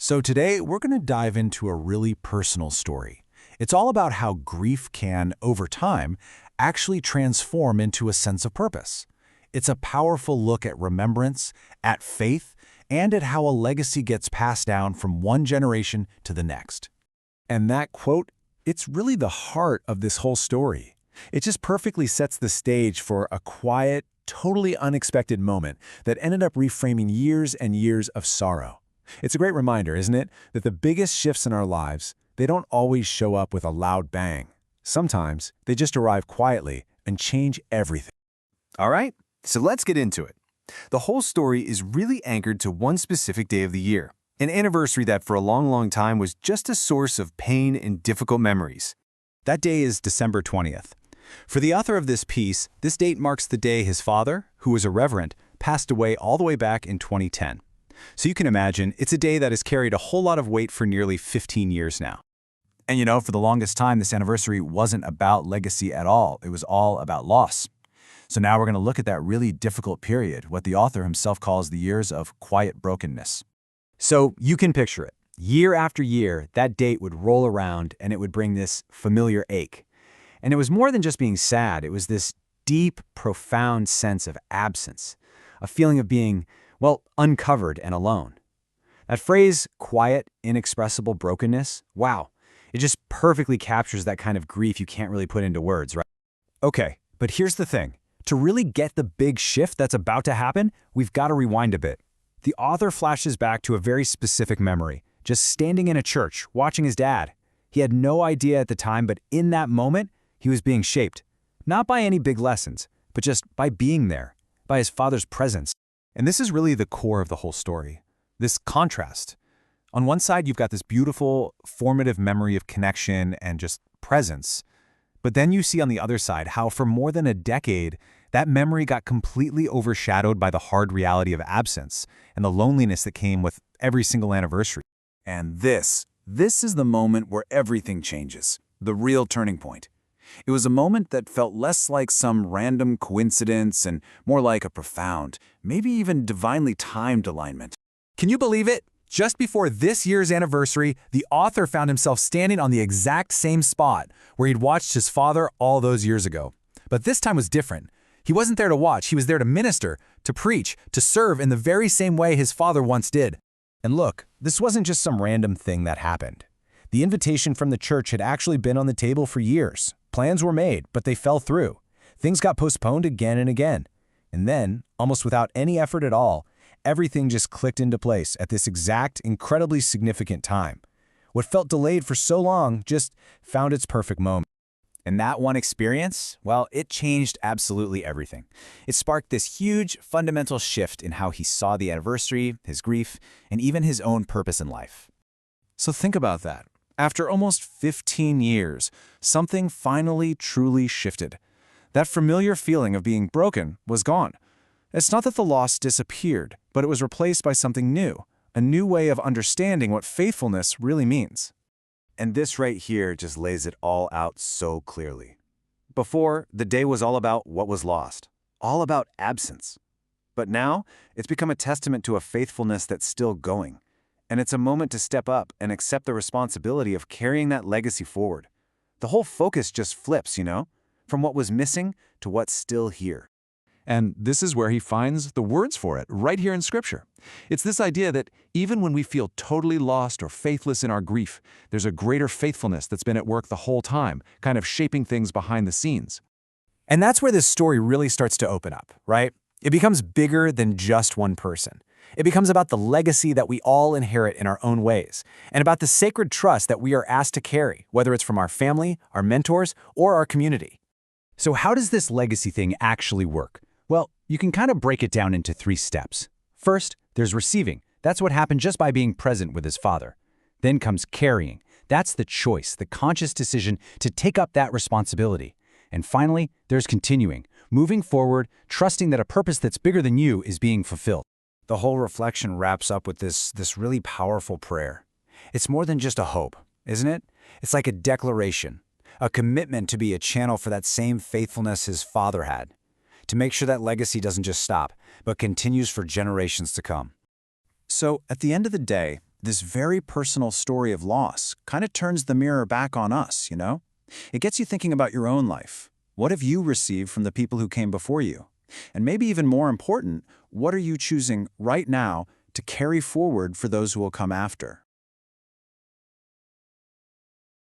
So today, we're going to dive into a really personal story. It's all about how grief can, over time, actually transform into a sense of purpose. It's a powerful look at remembrance, at faith, and at how a legacy gets passed down from one generation to the next. And that quote, it's really the heart of this whole story. It just perfectly sets the stage for a quiet, totally unexpected moment that ended up reframing years and years of sorrow. It's a great reminder, isn't it, that the biggest shifts in our lives, they don't always show up with a loud bang. Sometimes they just arrive quietly and change everything. All right, so let's get into it. The whole story is really anchored to one specific day of the year, an anniversary that for a long time was just a source of pain and difficult memories. That day is December 20th. For the author of this piece, this date marks the day his father, who was a reverend, passed away all the way back in 2010. So you can imagine, it's a day that has carried a whole lot of weight for nearly 15 years now. And for the longest time, this anniversary wasn't about legacy at all. It was all about loss. So now we're going to look at that really difficult period, what the author himself calls the years of quiet brokenness. So you can picture it. Year after year, that date would roll around and it would bring this familiar ache. And it was more than just being sad. It was this deep, profound sense of absence, a feeling of being, uncovered and alone. That phrase, quiet, inexpressible brokenness, wow, it just perfectly captures that kind of grief you can't really put into words, right? Okay, but here's the thing. To really get the big shift that's about to happen, we've got to rewind a bit. The author flashes back to a very specific memory, just standing in a church, watching his dad. He had no idea at the time, but in that moment, he was being shaped. Not by any big lessons, but just by being there, by his father's presence. And this is really the core of the whole story, this contrast. On one side, you've got this beautiful, formative memory of connection and just presence. But then you see on the other side how for more than a decade, that memory got completely overshadowed by the hard reality of absence and the loneliness that came with every single anniversary. And this is the moment where everything changes, the real turning point. It was a moment that felt less like some random coincidence and more like a profound, maybe even divinely timed alignment. Can you believe it? Just before this year's anniversary, the author found himself standing on the exact same spot where he'd watched his father all those years ago. But this time was different. He wasn't there to watch, he was there to minister, to preach, to serve in the very same way his father once did. And look, this wasn't just some random thing that happened. The invitation from the church had actually been on the table for years. Plans were made, but they fell through. Things got postponed again and again. And then, almost without any effort at all, everything just clicked into place at this exact, incredibly significant time. What felt delayed for so long just found its perfect moment. And that one experience, it changed absolutely everything. It sparked this huge, fundamental shift in how he saw the anniversary, his grief, and even his own purpose in life. So think about that. After almost 15 years, something finally truly shifted. That familiar feeling of being broken was gone. It's not that the loss disappeared, but it was replaced by something new, a new way of understanding what faithfulness really means. And this right here just lays it all out so clearly. Before, the day was all about what was lost, all about absence. But now, it's become a testament to a faithfulness that's still going. And it's a moment to step up and accept the responsibility of carrying that legacy forward. The whole focus just flips, from what was missing to what's still here. And this is where he finds the words for it, right here in Scripture. It's this idea that even when we feel totally lost or faithless in our grief, there's a greater faithfulness that's been at work the whole time, kind of shaping things behind the scenes. And that's where this story really starts to open up, right? It becomes bigger than just one person. It becomes about the legacy that we all inherit in our own ways, and about the sacred trust that we are asked to carry, whether it's from our family, our mentors, or our community. So how does this legacy thing actually work? Well, you can kind of break it down into 3 steps. First, there's receiving. That's what happened just by being present with his father. Then comes carrying. That's the choice, the conscious decision to take up that responsibility. And finally, there's continuing, moving forward, trusting that a purpose that's bigger than you is being fulfilled. The whole reflection wraps up with this really powerful prayer. It's more than just a hope, isn't it? It's like a declaration, a commitment to be a channel for that same faithfulness his father had, to make sure that legacy doesn't just stop, but continues for generations to come. So, at the end of the day, This very personal story of loss kind of turns the mirror back on us, you know? It gets you thinking about your own life. What have you received from the people who came before you? And maybe even more important, what are you choosing right now to carry forward for those who will come after?